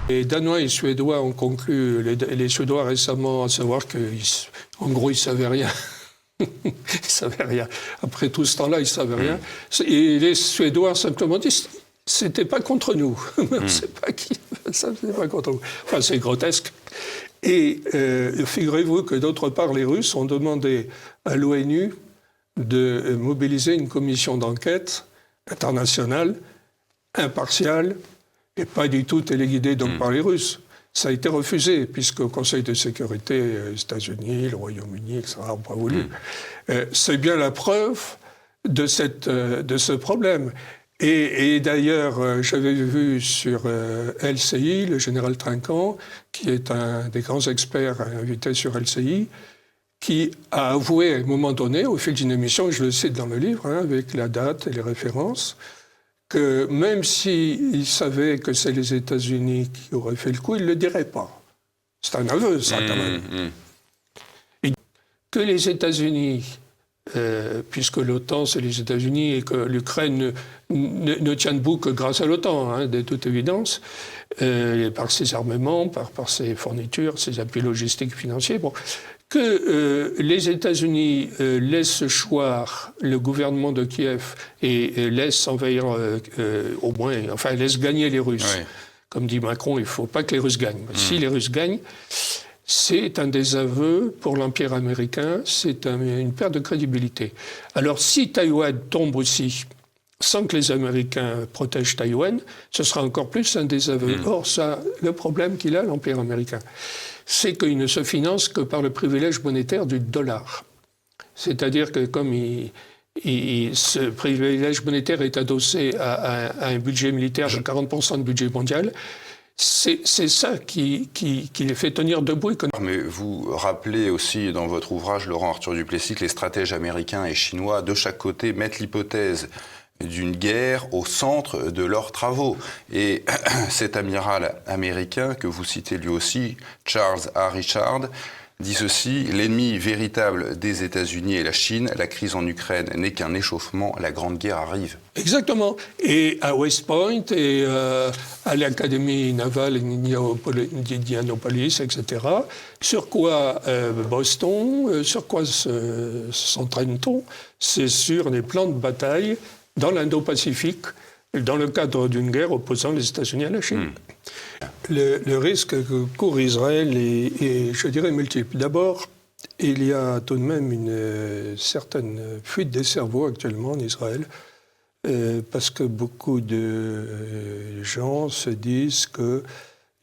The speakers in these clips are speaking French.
Les Danois et les Suédois ont conclu, les Suédois récemment, à savoir qu'en gros, ils ne savaient rien. Ils ne savaient rien. Après tout ce temps-là, ils ne savaient rien. Et les Suédois ont simplement dit c'était pas contre nous. On ne sait pas qui. Ça, c'était pas contre nous. Enfin, c'est grotesque. Et figurez-vous que d'autre part, les Russes ont demandé à l'ONU de mobiliser une commission d'enquête internationale, impartiale, et pas du tout téléguidée donc par les Russes. Ça a été refusé, puisque au Conseil de sécurité, les États-Unis, le Royaume-Uni, etc., n'ont pas voulu. C'est bien la preuve de ce problème. Et d'ailleurs, j'avais vu sur LCI, le général Trinquant, qui est un des grands experts invités sur LCI, qui a avoué à un moment donné, au fil d'une émission, je le cite dans le livre, avec la date et les références, que même s'il savait que c'est les États-Unis qui auraient fait le coup, il ne le dirait pas. C'est un aveu, ça, quand même. Et que les États-Unis, puisque l'OTAN, c'est les États-Unis, et que l'Ukraine ne tient debout que grâce à l'OTAN, de toute évidence, par ses armements, par ses fournitures, ses appuis logistiques financiers, que les États-Unis laissent choir le gouvernement de Kiev et laissent envahir, au moins, enfin, laissent gagner les Russes. Oui. Comme dit Macron, il ne faut pas que les Russes gagnent. Si les Russes gagnent, c'est un désaveu pour l'Empire américain, c'est une perte de crédibilité. Alors, si Taïwan tombe aussi, sans que les Américains protègent Taïwan, ce sera encore plus un désaveu. Or, ça, le problème qu'il a, l'Empire américain, c'est qu'il ne se finance que par le privilège monétaire du dollar. C'est-à-dire que comme ce privilège monétaire est adossé à un budget militaire de 40% du budget mondial, c'est ça qui les fait tenir debout. Mais vous rappelez aussi dans votre ouvrage, Laurent Arthur Duplessis, que les stratèges américains et chinois, de chaque côté, mettent l'hypothèse d'une guerre au centre de leurs travaux. Et cet amiral américain, que vous citez lui aussi, Charles A. Richard, dit ceci: l'ennemi véritable des États-Unis est la Chine. La crise en Ukraine n'est qu'un échauffement. La grande guerre arrive. Exactement. Et à West Point et à l'Académie navale d'Indianapolis, etc. Sur quoi Boston, sur quoi s'entraîne-t-on? C'est sur les plans de bataille dans l'Indo-Pacifique, dans le cadre d'une guerre opposant les États-Unis à la Chine. Le risque que court Israël est, je dirais, multiple. D'abord, il y a tout de même une certaine fuite des cerveaux actuellement en Israël, parce que beaucoup de gens se disent que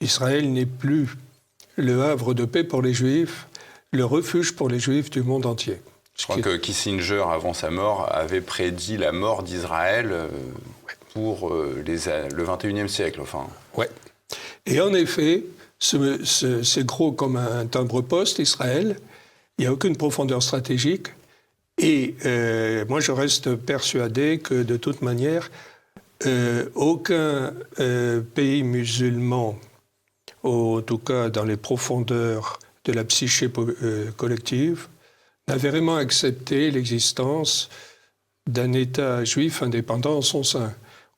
Israël n'est plus le havre de paix pour les Juifs, le refuge pour les Juifs du monde entier. Je crois que Kissinger, avant sa mort, avait prédit la mort d'Israël pour le 21e siècle. Enfin. Ouais. Et en effet, c'est gros comme un timbre-poste, Israël. Il n'y a aucune profondeur stratégique. Et moi, je reste persuadé que, de toute manière, aucun pays musulman, en tout cas dans les profondeurs de la psyché collective, n'a vraiment accepté l'existence d'un État juif indépendant en son sein.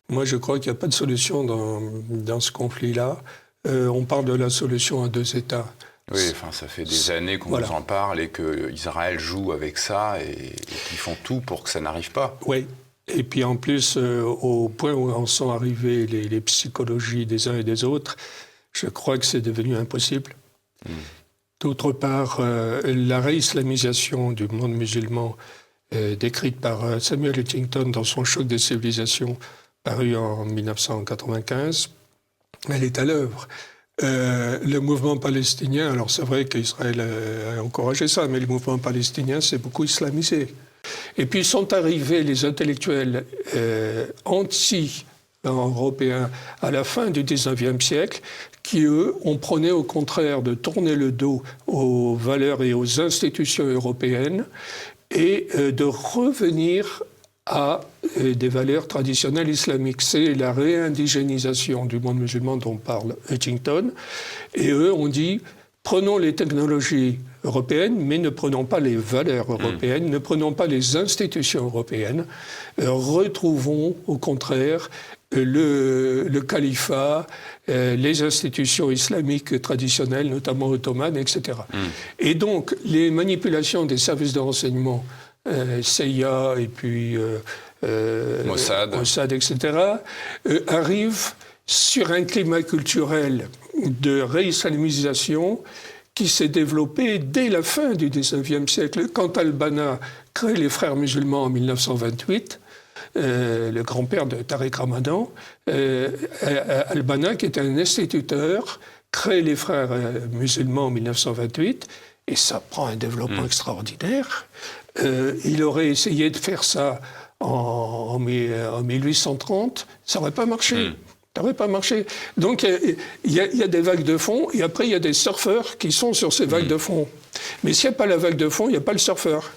Moi, je crois qu'il n'y a pas de solution dans ce conflit-là. On parle de la solution à deux États. Oui, enfin, ça fait des années qu'on nous en parle et qu'Israël joue avec ça et qu'ils font tout pour que ça n'arrive pas. Oui. Et puis en plus, au point où en sont arrivées les psychologies des uns et des autres, je crois que c'est devenu impossible. D'autre part, la réislamisation du monde musulman, décrite par Samuel Huntington dans son Choc des civilisations, paru en 1995, elle est à l'œuvre. Le mouvement palestinien, alors c'est vrai qu'Israël a encouragé ça, mais le mouvement palestinien s'est beaucoup islamisé. Et puis sont arrivés les intellectuels anti-européens à la fin du XIXe siècle, qui, eux, ont prôné au contraire de tourner le dos aux valeurs et aux institutions européennes et de revenir à des valeurs traditionnelles islamiques. C'est la réindigénisation du monde musulman dont parle Huntington. Et eux ont dit, prenons les technologies européennes, mais ne prenons pas les valeurs européennes, ne prenons pas les institutions européennes. Retrouvons, au contraire, le califat, les institutions islamiques traditionnelles, notamment ottomanes, etc. Et donc, les manipulations des services de renseignement, CIA et puis Mossad, etc., arrivent sur un climat culturel de réislamisation qui s'est développé dès la fin du XIXe siècle. Quand Al-Banna crée les Frères musulmans en 1928, le grand-père de Tariq Ramadan, Al-Banna, qui était un instituteur, crée les Frères musulmans en 1928, et ça prend un développement extraordinaire. Il aurait essayé de faire ça en 1830, ça n'aurait pas marché. Ça n'aurait pas marché. Donc, il y a des vagues de fond, et après, il y a des surfeurs qui sont sur ces vagues de fond. Mais s'il n'y a pas la vague de fond, il n'y a pas le surfeur.